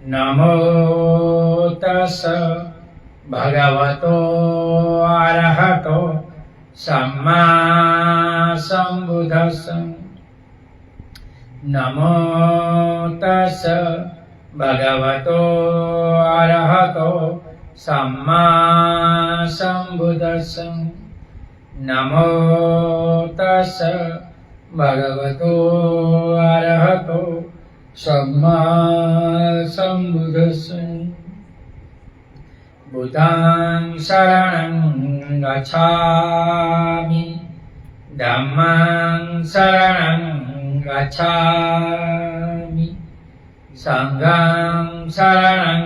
नमो तस् भगवतो अरहतो सम्मा सम्बुद्धस्स। नमो तस् भगवतो अरहतो सम्मा सम्बुद्धस्स। नमो तस् भगवतो अरहतो सम्मा सम्बुद्धस्स। बुद्धं शरणं गच्छामि, धम्मं शरणं गच्छामि, संघं शरणं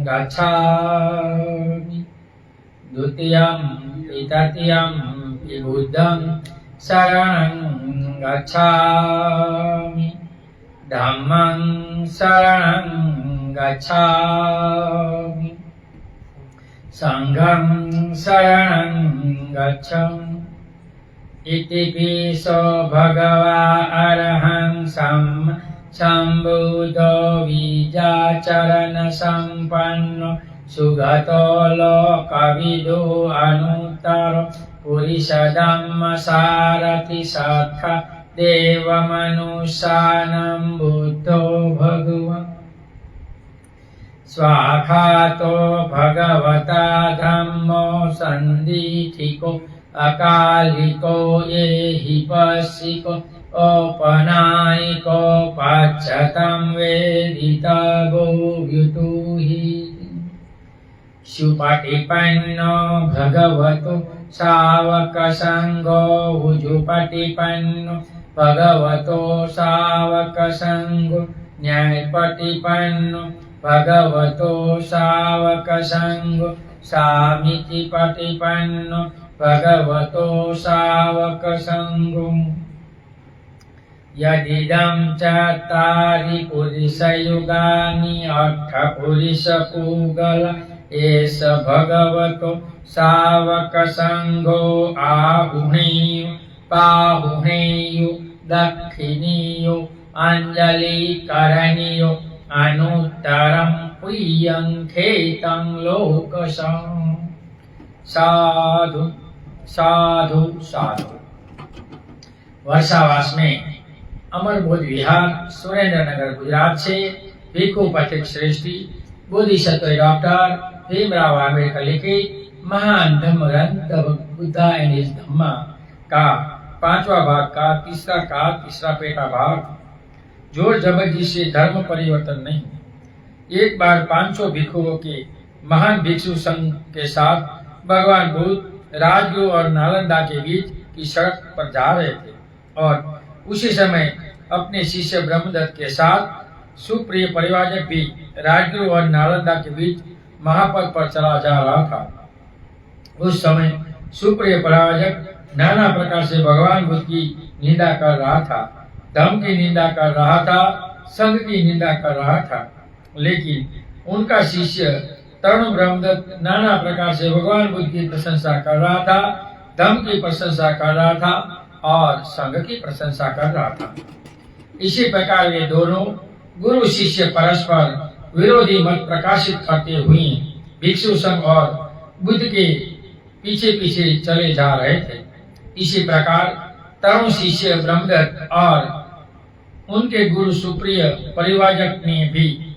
गच्छामि। द्वितीयं तृतीयं बुद्धं शरणं गच्छामि, धम्मं शरणं गच्छामि, संघं शरणं गच्छामि। इतिपिसो भगवा अरहं सम्बुद्धो विजाचरण सम्पन्नो सुगतो लोकविदो अनुत्तरो पुरुषधम्म सारथि सखा देवमनुष्यानं बुद्धो भगवान्। स्वाखातो भगवता धम्मो सन्दिठिको अकालिको एहि पश्यिको औपनायिको पाच्यतं वेदितवो व्युतुहि। सुपटिपन्नो भगवतो सावकसङ्गो उजुपटिपन्नो भगवतो सावकसङ्गो न्यायपटिपन्नो भगवतो सावकसङ्गो सामितिपटिपन्नो भगवतो सावकसङ्गो। यदिदं चत्वारि पुरुषयुगानि अष्टपुरुषपूगल एष भगवतो सावकसङ्गो आहुणेयो पाहुणेयो दक्षिणेयो अञ्जलिकरणीयो अनुत्तरं प्रियं खेतं लोकसं। साधु साधु साधु। वर्षावास में अमर बोध विहार सुरेंद्रनगर गुजरात से भिक्षु पथिक श्रेष्ठी बोधिसत्व डॉक्टर भीमराव आंबेडकर लिखित महान धम्म ग्रंथ बुद्धा एंड हिज धम्मा का 5वां भाग का तीसरा पेटा भाग। जोर जबरदस्ती से धर्म परिवर्तन नहीं। एक बार 500 भिक्षुओं के महान भिक्षु संघ के साथ भगवान बुद्ध राजगृह और नालंदा के बीच की सड़क पर जा रहे थे और उसी समय अपने शिष्य ब्रह्मदत्त के साथ सुप्रिय परिवारजन भी राजगृह और नालंदा के बीच महापथ पर चला जा रहा था। उस समय सुप्रिय परिवारजन नाना प्रकार से भगवान बुद्ध की निंदा कर रहा था, धर्म की निंदा कर रहा था, संघ की निंदा कर रहा था। लेकिन उनका शिष्य तरुण ब्रह्मदत्त नाना प्रकार से भगवान बुद्ध की प्रशंसा कर रहा था, धर्म की प्रशंसा कर रहा था और संघ की प्रशंसा कर रहा था। इसी प्रकार ये दोनों गुरु शिष्य परस्पर विरोधी मत प्रकाशित करते हुए भिक्षु संघ और बुद्ध के पीछे पीछे चले जा रहे थे। इसी प्रकार तरुण शिष्य ब्रह्मदत्त और उनके गुरु सुप्रिय परिवारजक ने भी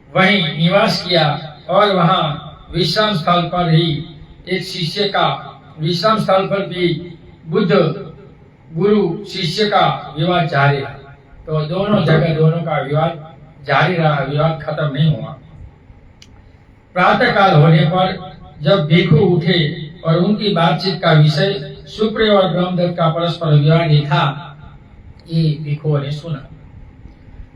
वहीं निवास किया और वहां विश्राम स्थल पर ही एक शिष्य का विश्राम स्थल पर भी बुद्ध गुरु शिष्य का विवाद जारी रहा। तो दोनों जगह दोनों का विवाद जारी रहा, विवाद खत्म नहीं हुआ। प्रातः काल होने पर जब भिक्षु उठे और उनकी बातचीत का विषय सुप्रिय और ब्रह्मदत्त का परस्पर विवाद ही था, ये भिक्षुओं ने सुना।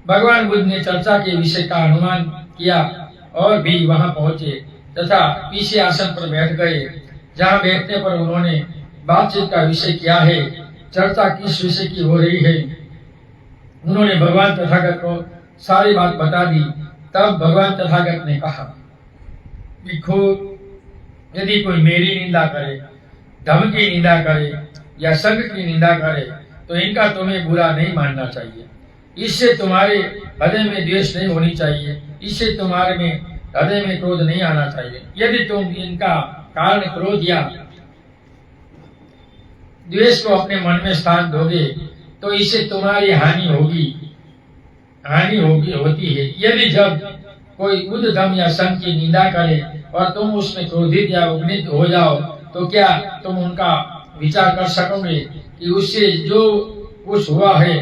भगवान बुद्ध ने चर्चा के विषय का अनुमान किया और भी वहां पहुंचे तथा पीछे आसन पर बैठ गए। जहां बैठने पर उन्होंने बातचीत का विषय क्या है, चर्चा किस विषय की हो रही है, उन्होंने भगवान तथागत को सारी बात बता दी। तब भगवान तथागत ने कहा, भिक्षु, यदि कोई मेरी निंदा करे, धर्म की निंदा करे या संघ की निंदा करे तो इनका तुम्हें बुरा नहीं मानना चाहिए। इससे तुम्हारे हृदय में द्वेष नहीं होनी चाहिए, इससे तुम्हारे में हृदय में क्रोध नहीं आना चाहिए। यदि तुम इनका कारण क्रोध या द्वेष को अपने मन में स्थान दोगे तो इससे तुम्हारी हानि होती है। यदि जब कोई उद्धम या संघ की निंदा करे और तुम उसमें क्रोधित या उग्नित हो जाओ तो क्या तुम उनका विचार कर सकोगे कि उससे जो कुछ हुआ है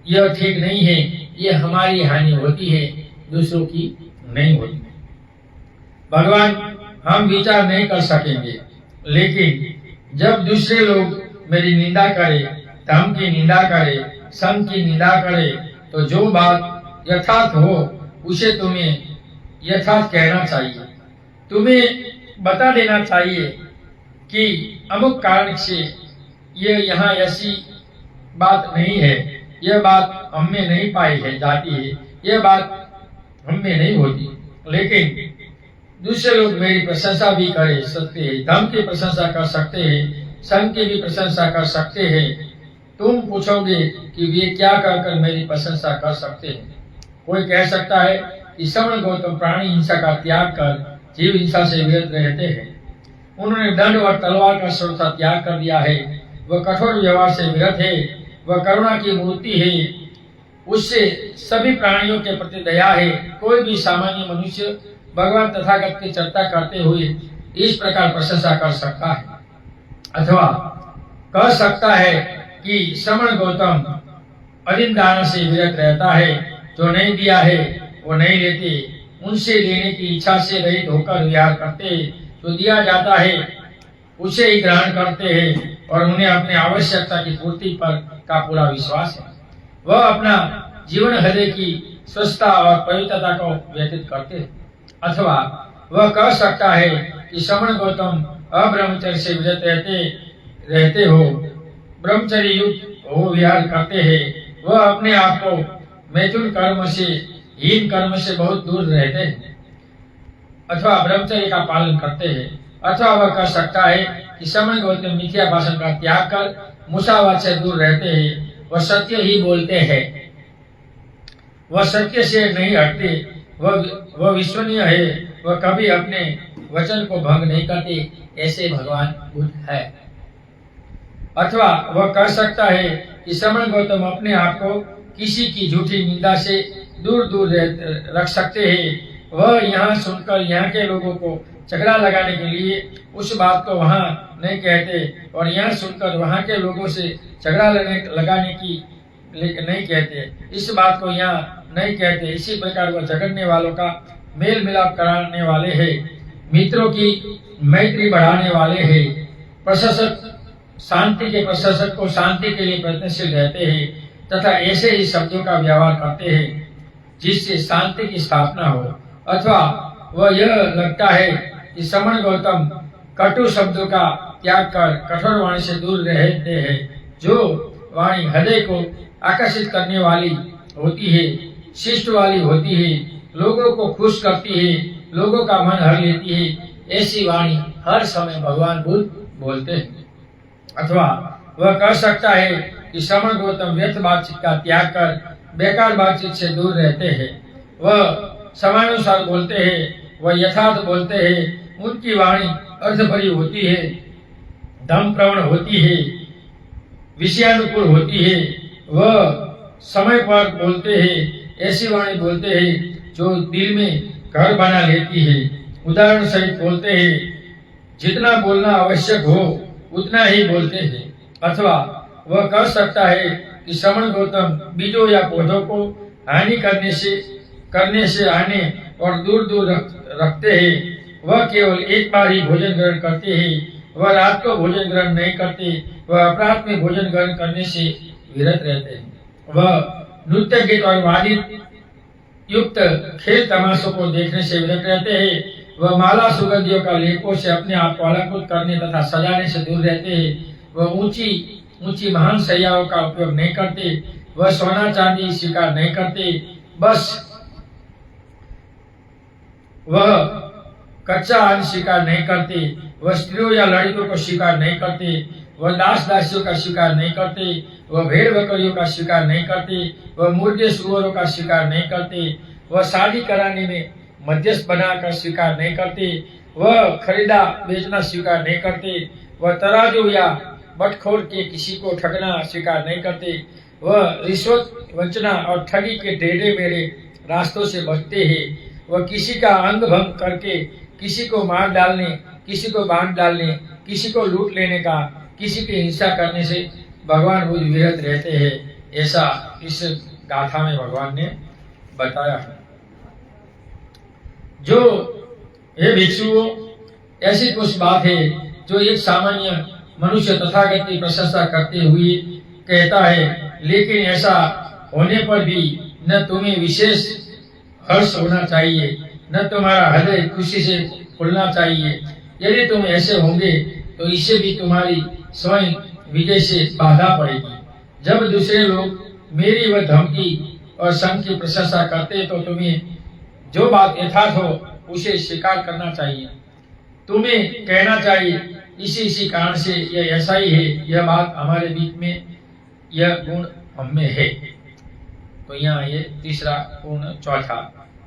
यह ठीक नहीं है, यह हमारी हानि होती है, दूसरों की नहीं होती। भगवान हम विचार नहीं कर सकेंगे, लेकिन जब दूसरे लोग मेरी निंदा करे, धर्म की निंदा करे, संघ की निंदा करे, तो जो बात यथार्थ हो उसे तुम्हें यथार्थ कहना चाहिए। तुम्हें बता देना चाहिए कि अमुक कारण से ये यहाँ ऐसी बात नहीं है, यह बात हम में नहीं पाई है जाती है, यह बात हम में नहीं होती। लेकिन दूसरे लोग मेरी प्रशंसा भी कर सकते हैं, धर्म की प्रशंसा कर सकते हैं, संघ की भी प्रशंसा कर सकते हैं। तुम पूछोगे कि वे क्या कर मेरी प्रशंसा कर सकते हैं। कोई कह सकता है कि श्रवण गौतम प्राणी हिंसा का त्याग कर जीव हिंसा से विरत रहते हैं। उन्होंने दंड और तलवार का श्रोता त्याग कर दिया है। वह कठोर व्यवहार से विरत है, वह करुणा की मूर्ति है, उससे सभी प्राणियों के प्रति दया है। कोई भी सामान्य मनुष्य भगवान तथागत की चर्चा करते हुए इस प्रकार प्रशंसा कर सकता है, अथवा कह सकता है कि श्रवण गौतम अधीन दान से विरत रहता है, जो नहीं दिया है वो नहीं लेते, उनसे लेने की इच्छा से रहित होकर विहार करते, जो दिया जाता है उसे ही ग्रहण करते हैं और उन्हें अपनी आवश्यकता की पूर्ति पर का पूरा विश्वास है। वह अपना जीवन हृदय की स्वच्छता और पवित्रता को व्यतीत करते हैं। अथवा वह कह सकता है कि श्रवण गौतम अब्रह्मचर्य से विरत रहते हो, ब्रह्मचर्य युक्त हो विहार करते हैं। वह अपने आप को मैथुन कर्म से, हीन कर्म से बहुत दूर रहते हैं, अथवा ब्रह्मचर्य का पालन करते हैं। अथवा वह कह सकता है कि श्रवण गौतम मिथ्या भाषण का त्याग कर मुसावाद से दूर रहते हैं। वह सत्य ही बोलते हैं, वह सत्य से नहीं हटते, वह विश्वसनीय है, वह कभी अपने वचन को भंग नहीं करते, ऐसे भगवान बुद्ध है। अथवा वह कह सकता है कि श्रवण गौतम अपने आप को किसी की झूठी निंदा से दूर दूर रख सकते हैं। वह यहाँ सुनकर यहाँ के लोगों को झगड़ा लगाने के लिए उस बात को वहाँ नहीं कहते और यहाँ सुनकर वहाँ के लोगों से झगड़ा लगाने की नहीं कहते, इस बात को यहाँ नहीं कहते। इसी प्रकार वह झगड़ने वालों का मेल मिलाप कराने वाले हैं, मित्रों की मैत्री बढ़ाने वाले हैं, प्रशासक शांति के प्रशासक को शांति के लिए प्रयत्नशील रहते हैं तथा ऐसे ही शब्दों का व्यवहार करते हैं जिससे शांति की स्थापना हो। अथवा वह यह लगता है कि श्रवण गौतम कटु शब्दों का त्याग कर कठोर वाणी से दूर रहते हैं, जो वाणी हृदय को आकर्षित करने वाली होती है, शिष्ट वाली होती है, लोगों को खुश करती है, लोगों का मन हर लेती है, ऐसी वाणी हर समय भगवान बुद्ध बोलते हैं। अथवा वह कह सकता है कि श्रवण गौतम व्यर्थ बातचीत का त्याग कर बेकार बातचीत से दूर रहते हैं। वह समानुसार बोलते हैं, वह यथार्थ बोलते हैं, उनकी वाणी अर्थभरी होती है, धर्म प्रवण होती है, विषयानुकूल होती है। वह समय पर बोलते हैं, ऐसी वाणी बोलते हैं जो दिल में घर बना लेती है। उदाहरण सहित बोलते हैं, जितना बोलना आवश्यक हो उतना ही बोलते हैं। अथवा वह कह सकता है कि श्रवण गौतम बीजों या पौधों को हानि करने से आने और दूर दूर रखते हैं। वह केवल एक बार ही भोजन ग्रहण करते हैं, वह रात को भोजन ग्रहण नहीं करते, वह अपराध में भोजन ग्रहण करने से विरत रहते हैं। वह नृत्य गीत और वादित युक्त खेल तमाशों को देखने से विरत रहते हैं। वह माला सुगंधियों का लेपों से अपने आप को अलंकृत करने तथा सजाने से दूर रहते हैं। वह ऊंची महान शैयाओं का उपयोग नहीं करते, वह सोना चांदी स्वीकार नहीं करते, बस वह कच्चा अन्न स्वीकार नहीं करते, वह स्त्रियों या लड़कियों को स्वीकार नहीं करते, वह दास दासियों का स्वीकार नहीं करते, वह भेड़ बकरियों का स्वीकार नहीं करते, वह मुर्गे सुअरों का स्वीकार नहीं करते, वह शादी कराने में मध्यस्थ बनाकर स्वीकार नहीं करते, वह खरीदा बेचना स्वीकार नहीं करते, वह तराजू या बटखोर के किसी को ठगना स्वीकार नहीं करते, वह रिश्वत वंचना और ठगी के टेढ़े मेढ़े रास्तों से बचते हैं, वह किसी का अंग भंग करके किसी को मार डालने, किसी को बांध डालने, किसी को लूट लेने का, किसी की हिंसा करने से भगवान रोज विरत रहते हैं। ऐसा इस गाथा में भगवान ने बताया है। जो ये भिक्षुओं, ऐसी कुछ बात है जो एक सामान्य मनुष्य तथागत की प्रशंसा करते हुए कहता है, लेकिन ऐसा होने पर भी न तुम्हें विशेष हर्ष होना चाहिए, न तुम्हारा हृदय खुशी से खुलना चाहिए। यदि तुम ऐसे होंगे तो इससे भी तुम्हारी स्वयं विजय से बाधा पड़ेगी। जब दूसरे लोग मेरी व धमकी और संग की प्रशंसा करते तो तुम्हें जो बात यथार्थ हो उसे स्वीकार करना चाहिए। तुम्हें कहना चाहिए, इसी कारण से यह ऐसा ही है, यह बात हमारे बीच में, यह गुण हमें है। तो यहाँ ये तीसरा गुण। चौथा,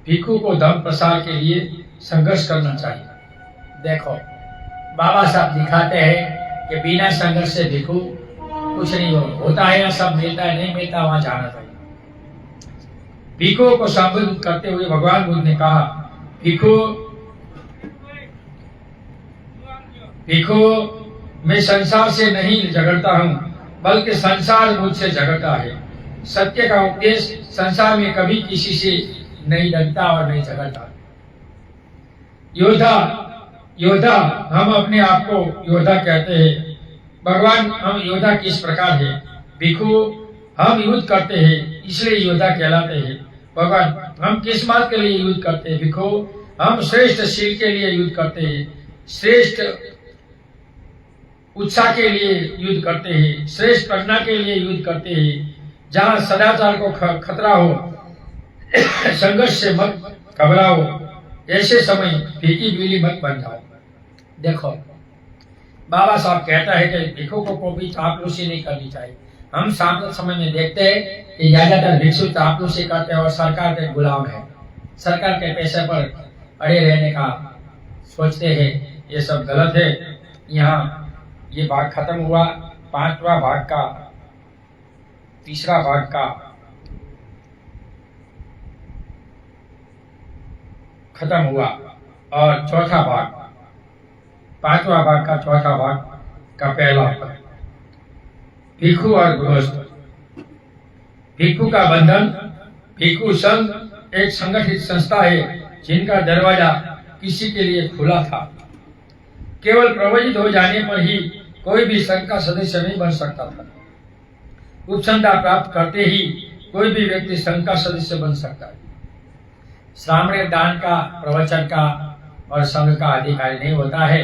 भिक्षु को धर्म प्रसार के लिए संघर्ष करना चाहिए। देखो, बाबा साहब दिखाते हैं कि बिना संघर्ष से भिक्षु कुछ नहीं होता है, या सब मिलता है, नहीं मिलता वहां जाना चाहिए। भिक्षुओं को संबोधित करते हुए भगवान बुद्ध ने कहा, भिक्षु मैं संसार से नहीं झगड़ता हूँ, बल्कि संसार मुझसे झगड़ता है। सत्य का उपदेश संसार में कभी किसी से नहीं डरता और नहीं झगड़ता। योद्धा हम अपने आप को योद्धा कहते हैं। भगवान, हम योद्धा किस प्रकार है? भिक्षु हम युद्ध करते हैं इसलिए योद्धा कहलाते हैं। भगवान, हम किस बात के लिए युद्ध करते हैं? भिक्षु हम श्रेष्ठ शील के लिए युद्ध करते हैं, श्रेष्ठ उत्साह के लिए युद्ध करते हैं, श्रेष्ठ प्रज्ञा के लिए युद्ध करते हैं। जहाँ सदाचार को खतरा हो, संघर्ष से मत घबराओ, ऐसे समय फीकी बिजली मत बन जाओ। देखो, बाबा साहब कहता है कि भिक्षुकों को भी चापलूसी नहीं करनी चाहिए। हम सांप्रत समय में देखते हैं कि ज्यादातर भिक्षु चापलूसी करते हैं और सरकार के गुलाम है, सरकार के पैसे पर अड़े रहने का सोचते हैं। ये सब गलत है। यहाँ ये भाग खत्म हुआ। पांचवा भाग का तीसरा भाग का खत्म हुआ और चौथा भाग, पांचवा भाग का चौथा भाग का पहला भाग, भिक्षु और गृहस्थ। भिक्षु का बंधन। भिक्षु संघ एक संगठित संस्था है जिनका दरवाजा किसी के लिए खुला था। केवल प्रवचित हो जाने पर ही कोई भी संघ का सदस्य नहीं बन सकता था। उपसंता प्राप्त करते ही कोई भी व्यक्ति संघ का सदस्य बन सकता है। सामने दान का, प्रवचन का और संघ का अधिकारी नहीं होता है,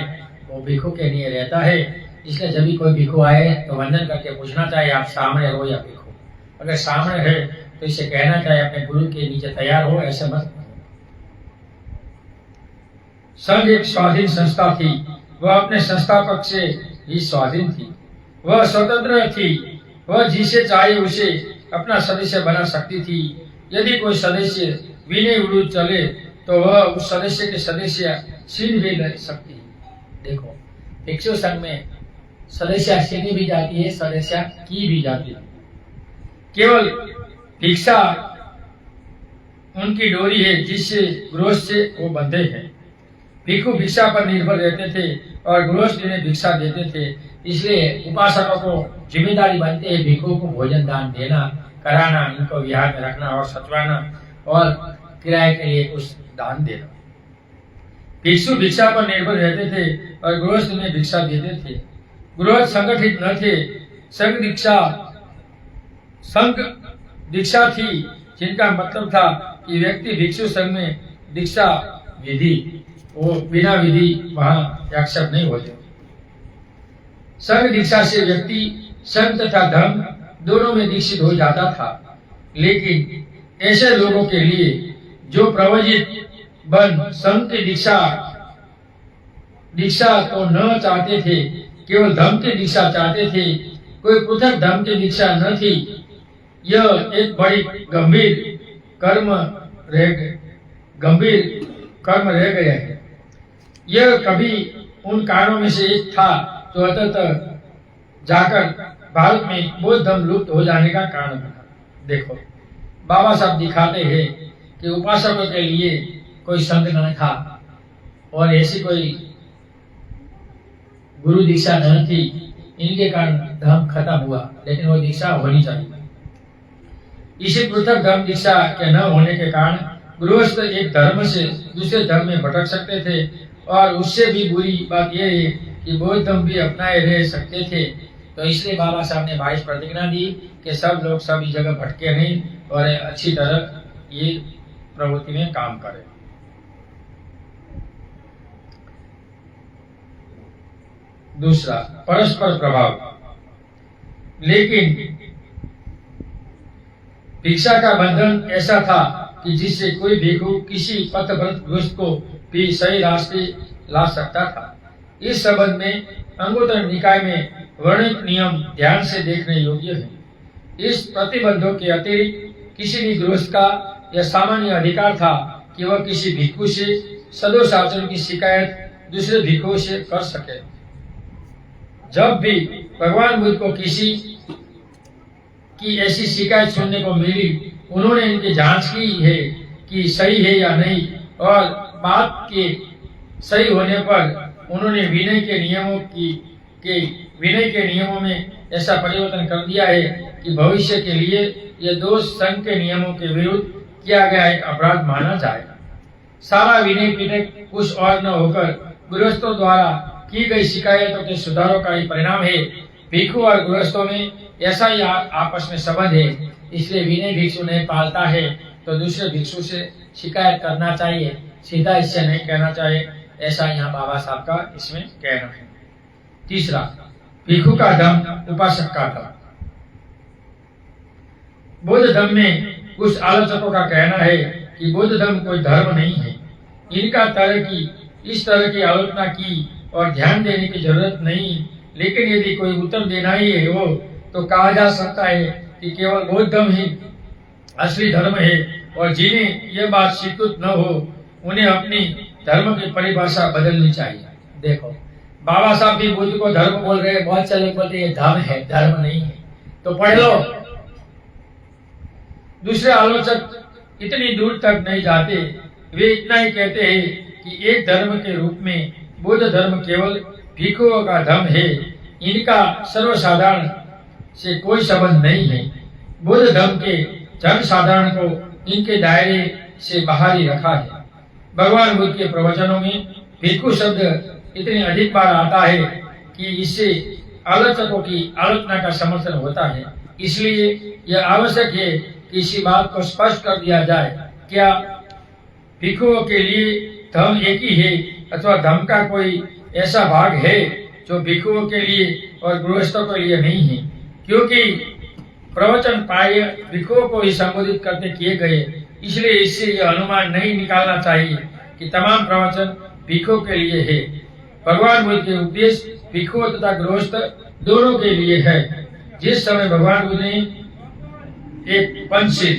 वो भिक्षु के लिए रहता है। इसलिए जब भी कोई भिक्षु आए तो वंदन करके पूछना चाहिए, आप सामने हो या भिक्षु। अगर सामने है तो इसे कहना चाहिए, अपने गुरु के नीचे तैयार हो, ऐसे मत। संघ एक स्वाधीन संस्था थी। वह अपने संस्थापक से ही स्वाधीन थी। वह स्वतंत्र थी। वह जिसे चाहे उसे अपना सदस्य बना सकती थी। यदि कोई सदस्य विनय विरुद्ध चले तो वह उस सदस्य के सदस्य छीन भी ले सकती है। देखो, भिक्षु संघ में सदस्य छीनी भी जाती है, सदस्य की भी जाती है। केवल भिक्षा उनकी डोरी है जिससे गृहस्थ से वो बंधे हैं। भिक्षु भिक्षा पर निर्भर रहते थे और गृहस्थ इन्हें भिक्षा देते थे। इसलिए उपासकों को जिम्मेदारी बनती है भिक्षु को भोजन दान देना, कराना, इनको विहार में रखना और सचवाना और किराए के लिए कुछ दान देना। भिक्षु भिक्षा पर निर्भर रहते थे और गृहस्थ इन्हें भिक्षा देते थे। गृहस्थ संगठित न थे। संघ दीक्षा थी, जिनका मतलब था कि व्यक्ति भिक्षु संघ में दीक्षा विधि, वो बिना विधि वहां एक्सेप्ट नहीं होते। संघ दीक्षा से व्यक्ति संघ तथा धर्म दोनों में दीक्षित हो जाता था। लेकिन ऐसे लोगों के लिए जो प्रवचित बन संघ की दीक्षा को न चाहते थे, केवल धर्म की दीक्षा चाहते थे, कोई पृथक धर्म की दीक्षा न थी। यह एक बड़ी गंभीर कर्म रह गया है। यह कभी उन कारणों में से एक था जो अंततः जाकर भारत में बौद्ध धर्म लुप्त हो जाने का कारण बना। देखो, बाबा साहब दिखाते हैं कि उपासकों के लिए कोई संत न था और ऐसी कोई गुरु दीक्षा न थी, इनके कारण धर्म खत्म हुआ, लेकिन वो दीक्षा होनी चाहिए। इसी पृथक धर्म दीक्षा के न होने के कारण गृहस्थ एक धर्म से दूसरे धर्म में भटक सकते थे, और उससे भी बुरी बात यह है कि बौद्ध धर्म भी अपनाए रह सकते थे। तो इसलिए बाबा साहब ने 22 प्रतिज्ञा दी कि सब लोग सभी जगह भटके नहीं और अच्छी तरह ये प्रवृत्ति में काम करें। दूसरा, परस्पर प्रभाव। लेकिन भिक्षा का बंधन ऐसा था कि जिससे कोई भिक्षु किसी पथभ्रष्ट गृहस्थ को भी सही रास्ते ला सकता था। इस संबंध में अंगुत्तर निकाय में वर्णित नियम ध्यान से देखने योग्य है। इस प्रतिबंधों के अतिरिक्त किसी भी गृहस्थ का यह सामान्य अधिकार था कि वह किसी भिक्षु से सदोष आचरण की शिकायत दूसरे भिक्षुओं से कर सके। जब भी भगवान बुद्ध को किसी की ऐसी शिकायत सुनने को मिली, उन्होंने इनकी जांच की है कि सही है या नहीं, और बात के सही होने पर उन्होंने विनय के नियमों में ऐसा परिवर्तन कर दिया है कि भविष्य के लिए यह दोष संघ के नियमों के विरुद्ध किया गया एक अपराध माना जाएगा। सारा विनय पीड़क कुछ और न होकर गृहस्थों द्वारा की गई शिकायतों के सुधारों का ही परिणाम है। भिक्षु और गृहस्थों में ऐसा ही आपस में संबंध है, इसलिए विनय भिक्षु नहीं पालता है तो दूसरे भिक्षु से शिकायत करना चाहिए, सीधा इससे नहीं कहना चाहिए। ऐसा यहाँ बाबा साहब का इसमें कहना है। तीसरा, भिक्षु का धर्म, उपासक का धर्म। बौद्ध धर्म में कुछ आलोचकों का कहना है कि बौद्ध धर्म कोई धर्म नहीं है। इनका इस तरह की आलोचना की और ध्यान देने की जरूरत नहीं, लेकिन यदि कोई उत्तर देना ही है हो तो कहा जा सकता है कि केवल बौद्ध धर्म ही असली धर्म है, और जिन्हें यह बात स्वीकृत न हो उन्हें अपनी धर्म की परिभाषा बदलनी चाहिए। देखो, बाबा साहब भी बुद्ध को धर्म बोल रहे हैं, बहुत से लोग बोलते हैं धर्म है, धर्म नहीं है, तो पढ़ लो। दूसरे आलोचक इतनी दूर तक नहीं जाते, वे इतना ही कहते हैं कि एक धर्म के रूप में बौद्ध धर्म केवल भिक्षुओं का धर्म है, इनका सर्वसाधारण से कोई संबंध नहीं है। बौद्ध धर्म के जन साधारण को इनके दायरे से बाहर ही रखा है। भगवान बुद्ध के प्रवचनों में भिक्षु शब्द इतनी अधिक बार आता है कि इससे आलोचकों की आलोचना का समर्थन होता है। इसलिए यह आवश्यक है कि इसी बात को स्पष्ट कर दिया जाए, क्या भिक्षुओं के लिए धर्म एक ही है अथवा धर्म का कोई ऐसा भाग है जो भिक्षुओं के लिए और गृहस्थों के लिए नहीं है। क्योंकि प्रवचन प्राय भिक्षुओं को ही संबोधित करते किए गए, इसलिए इससे यह अनुमान नहीं निकालना चाहिए कि तमाम प्रवचन भिक्षुओं के लिए है। भगवान बुद्ध के उपदेश भिक्षुओं तथा गृहस्थ दोनों के लिए है। जिस समय भगवान बुद्ध ने एक पंचशील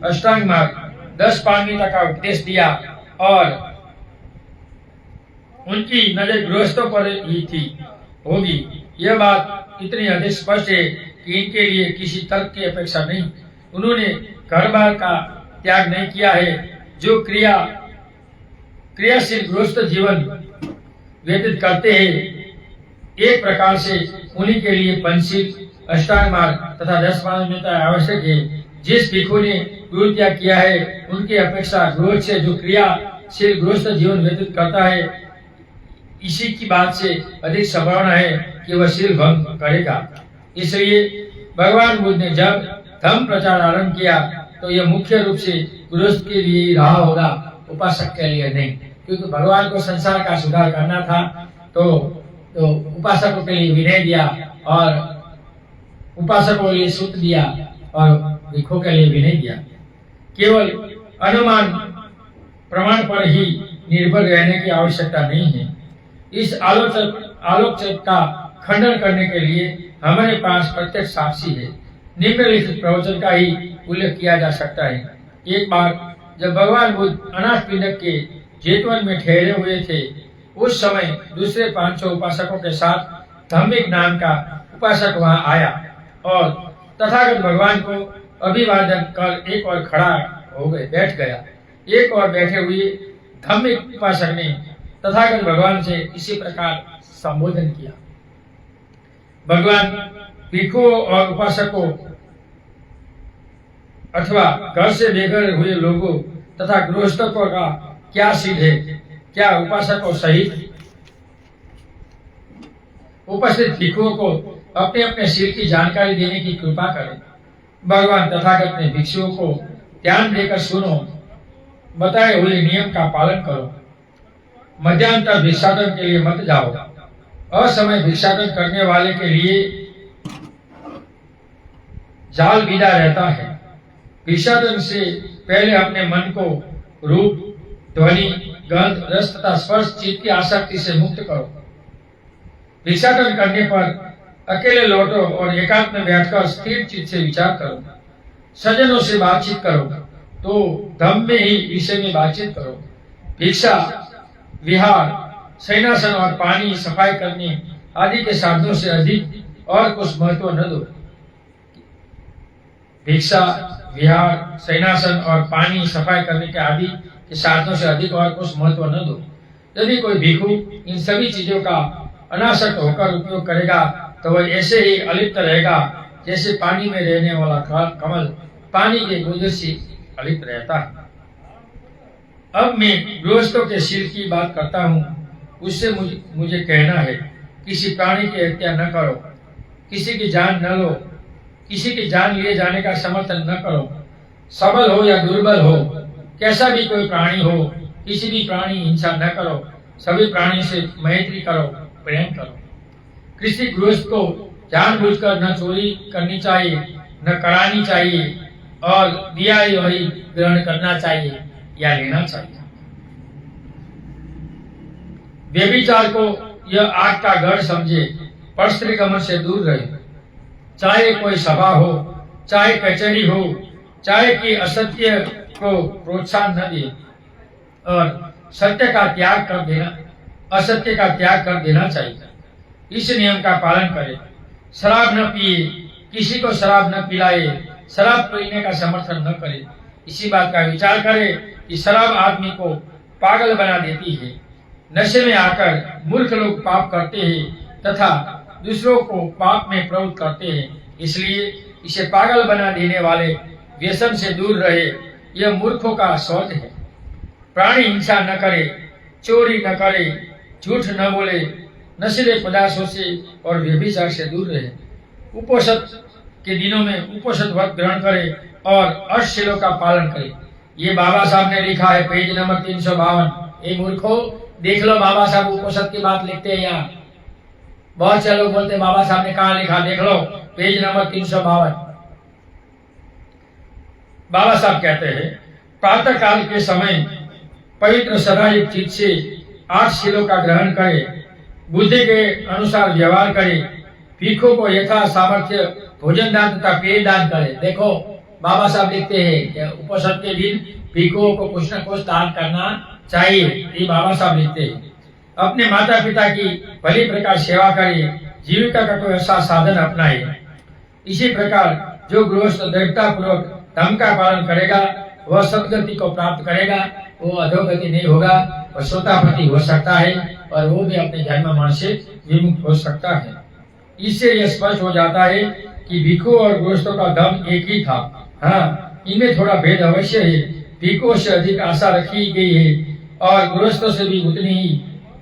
अष्टांग मार्ग 10 पारमिता का उपदेश दिया और उनकी नजर गृहस्थों पर ही थी होगी, यह बात इतनी अधिक स्पष्ट है कि इनके लिए किसी तर्क की अपेक्षा नहीं। उन्होंने घर बार का त्याग नहीं किया है। जो क्रियाशील गृहस्थ जीवन व्यतीत करते हैं, एक प्रकार से उन्हीं के लिए पंचशील अष्टांग मार्ग तथा 10 पारमिता आवश्यक है। जिस भिक्षु ने गुरु त्याग किया है, उनकी अपेक्षा गृहस्थ से जो क्रियाशील गृहस्थ जीवन व्यतीत करता है, इसी की बात से अधिक संभावना है कि वह शील भंग करेगा। इसलिए भगवान बुद्ध ने जब धर्म प्रचार आरंभ किया तो यह मुख्य रूप से गृहस्थ के लिए रहा होगा, उपासक के लिए नहीं। क्योंकि भगवान को संसार का सुधार करना था तो उपासकों के लिए विनय दिया और उपासकों के लिए सूत्र दिया और भिक्षुओं के लिए विनय दिया। केवल अनुमान प्रमाण पर ही निर्भर रहने की आवश्यकता नहीं है। इस आलोचक का खंडन करने के लिए हमारे पास प्रत्यक्ष साक्षी है। निम्नलिखित प्रवचन का ही उल्लेख किया जा सकता है। एक बार जब भगवान बुद्ध अनाथपिंडक के जेतवन में ठहरे हुए थे, उस समय दूसरे 500 उपासकों के साथ धम्मिक नाम का उपासक वहां आया और तथागत भगवान को अभिवादन कर एक और खड़ा हो गए बैठ गया। एक और बैठे हुए धम्मिक उपासक ने तथागत भगवान से इसी प्रकार संबोधन किया। भगवान भिक्षुओं और उपासकों अथवा घर से बेघर हुए लोगों तथा गृहस्थों का क्या सिद्ध है? क्या उपासकों सहित उपस्थित भिक्षुओं को अपने अपने सिर की जानकारी देने की कृपा करें। भगवान तथागत ने भिक्षुओं को ध्यान देकर सुनो, बताए हुए नियम का पालन करो, मध्यांतर भिक्षाटन के लिए मत जाओ। असमय भिक्षाटन करने वाले के लिए जाल बिदा रहता है। भिक्षाटन से पहले अपने मन को रूप, ध्वनि, गंध, रस तथा स्पर्श चीज की आसक्ति से मुक्त करो। भिक्षाटन करने पर अकेले लौटो और एकांत में बैठकर स्थिर चित्त से विचार करो। सज्जनों से बातचीत करो तो धम्म में ही विषय में बातचीत करो। भिक्षा, विहार, शयनासन और पानी सफाई करने आदि के साधनों से अधिक और कुछ महत्व न दो। भिक्षा, विहार, शयनासन और पानी सफाई करने के आदि के साधनों से अधिक और कुछ महत्व न दो। यदि कोई भिक्षु इन सभी चीजों का अनासक्त होकर उपयोग करेगा तो वह ऐसे ही अलिप्त रहेगा जैसे पानी में रहने वाला कमल पानी के गुजर से अलिप्त रहता है। अब मैं गृहस्थों के सिर की बात करता हूँ। उससे मुझे कहना है, किसी प्राणी की हत्या न करो, किसी की जान न लो, किसी की जान लिए जाने का समर्थन न करो। सबल हो या दुर्बल हो, कैसा भी कोई प्राणी हो, किसी भी प्राणी हिंसा न करो। सभी प्राणी से मैत्री करो, प्रेम करो। किसी गृहस्थ को जानबूझकर न चोरी करनी चाहिए, न करानी चाहिए और दिया वही ग्रहण करना चाहिए या लेना चाहिए। व्यभिचार को यह आग का गढ़ समझे, परस्त्री गमन से दूर रहे। चाहे कोई सभा हो, चाहे कचहरी हो, चाहे कि असत्य को प्रोत्साहन न दे और सत्य का त्याग कर देना, असत्य का त्याग कर देना चाहिए। इस नियम का पालन करें। शराब न पिए, किसी को शराब न पिलाए, शराब पीने का समर्थन न करे। इसी बात का विचार करे कि शराब आदमी को पागल बना देती है। नशे में आकर मूर्ख लोग पाप करते हैं तथा दूसरों को पाप में प्रवृत्त करते हैं। इसलिए इसे पागल बना देने वाले व्यसन से दूर रहे। यह मूर्खों का शौच है। प्राणी हिंसा न करे, चोरी न करे, झूठ न बोले, नशीले पदार्थों से और व्यभिचार से दूर रहे। उपोषद के दिनों में उपोषद व्रत ग्रहण करे और अष्टशीलों का पालन करे। ये बाबा साहब ने लिखा है पेज नंबर 352। ये मूर्खों, देख लो बाबा साहब उपोषद की बात लिखते हैं यहाँ। बहुत से लोग बोलते बाबा साहब ने कहा लिखा, देख लो पेज नंबर 352। बाबा साहब कहते हैं प्रातः काल के समय पवित्र सदायुक्त चित्त से 8 शीलों का ग्रहण करे, बुद्धि के अनुसार व्यवहार करे, भिक्षु को यथा सामर्थ्य भोजन दान तथा पेय दान करे। देखो बाबा साहब लिखते हैं उपोषद के दिन भिक्षुओं को कुछ न कुछ दान करना चाहिए। ये बाबा साहब लिखते हैं। अपने माता पिता की भली प्रकार सेवा करे, जीविका का कोई ऐसा साधन अपनाए। इसी प्रकार जो गृहस्थ दृढ़ता पूर्वक धर्म का पालन करेगा वह सदगति को प्राप्त करेगा। वो अधोगति नहीं होगा, वह सोतापति हो सकता है और वो भी अपने धर्म मन से विमुक्त हो सकता है। इससे यह स्पष्ट हो जाता है कि भिक्षु और गृहस्थों का धर्म एक ही था। हाँ, इनमें थोड़ा भेद अवश्य है। भिक्षुओं से अधिक आशा रखी गई है और गृहस्थों से भी उतनी ही।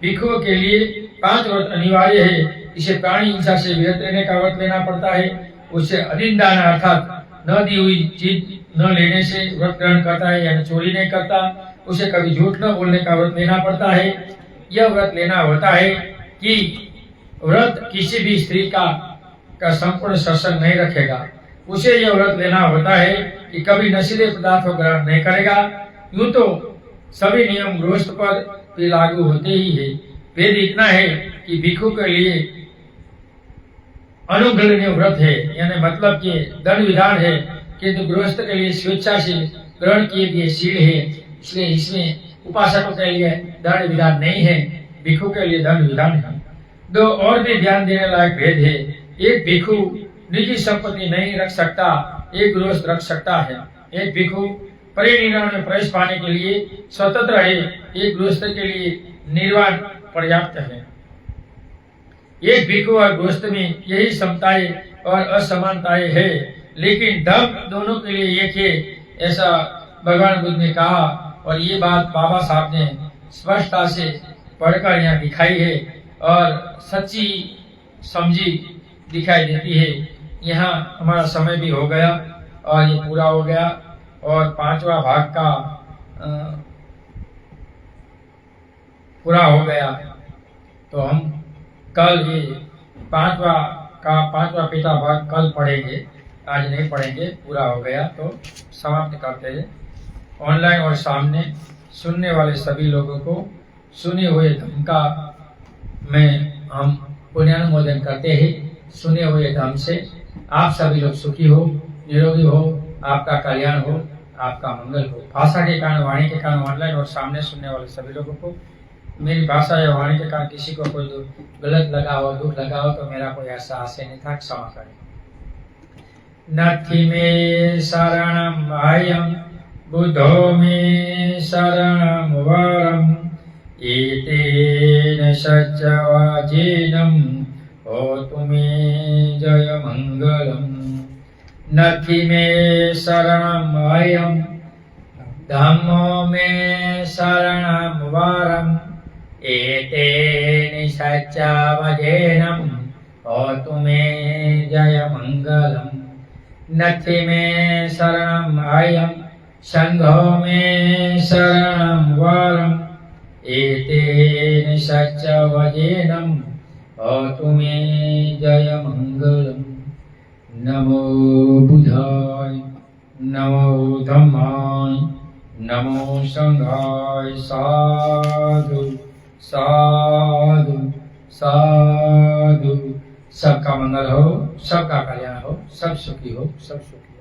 भिक्षुओं के लिए 5 व्रत अनिवार्य है। इसे प्राणी हिंसा से विरत रहने का व्रत लेना पड़ता है। उसे अधीनदान अर्थात न दी हुई चीज न लेने से व्रत ग्रहण करता है, यानी चोरी नहीं करता। उसे कभी झूठ न बोलने का व्रत लेना पड़ता है। यह व्रत लेना होता है कि व्रत किसी भी स्त्री का संपूर्ण शासन नहीं रखेगा। उसे यह व्रत लेना होता है कि कभी नशीले पदार्थों ग्रहण नहीं करेगा। यूं तो सभी नियम गृहस्थ पर भी लागू होते ही है। भेद इतना है कि भिक्षु के लिए अनुग्रहणीय व्रत है, यानी मतलब कि दंड विधान है, किंतु गृहस्थ के लिए स्वेच्छा से ग्रहण किए गए शील है, इसलिए इसमें उपासकों के लिए दंड विधान नहीं है, भिक्षु के लिए दंड विधान है। दो और भी ध्यान देने लायक भेद है। एक भिक्षु निजी संपत्ति नहीं रख सकता, एक गृहस्थ रख सकता है। एक भिक्षु परिनिर्वाण में प्रवेश पाने के लिए स्वतंत्र है, एक गृहस्थ के लिए निर्वाण पर्याप्त है। एक भिक्षु और गृहस्थ में यही समताएं और असमानताएं है, लेकिन धर्म दोनों के लिए एक है, ऐसा भगवान बुद्ध ने कहा। और ये बात बाबा साहब ने स्पष्टता से पढ़कर यहाँ दिखाई है और सच्ची समझी दिखाई देती है। यहाँ हमारा समय भी हो गया और ये पूरा हो गया और 5वां भाग का पूरा हो गया, तो हम कल ये 5वां पिता भाग कल पढ़ेंगे, आज नहीं पढ़ेंगे। पूरा हो गया तो समाप्त करते हैं। ऑनलाइन और सामने सुनने वाले सभी लोगों को सुने हुए धर्म का में हम पुण्यानुमोदन करते हैं। सुने हुए धर्म से आप सभी लोग सुखी हो, निरोगी हो, आपका कल्याण हो, आपका मंगल हो। भाषा के कारण, वाणी के कारण ऑनलाइन और सामने सुनने वाले सभी लोगों को मेरी भाषा या वाणी के कारण किसी को कोई गलत लगा हो, दुख लगा हो, तो मेरा कोई ऐसा आशय नहीं था, क्षमा करें। नथि मे शरणम अयम बुद्धो मे शरणम वरम एतेन सच्चवाजेनम होतु मे जय मंगलम। नथि मे शरणम अयम धम्मो मे शरणम वरम एतेन सच्चवाजेनम होतु मे जय मंगलम। नथि मे शरणम अयम संघो मे शरणम वरम एतेन सच्चवचनम होतु मे जय मंगलम। नमो बुद्धाय, नमो धम्माय, नमो संघाय। साधु साधु साधु। सबका मंगल हो, सबका कल्याण हो, सब सुखी हो, सब सुखी हो।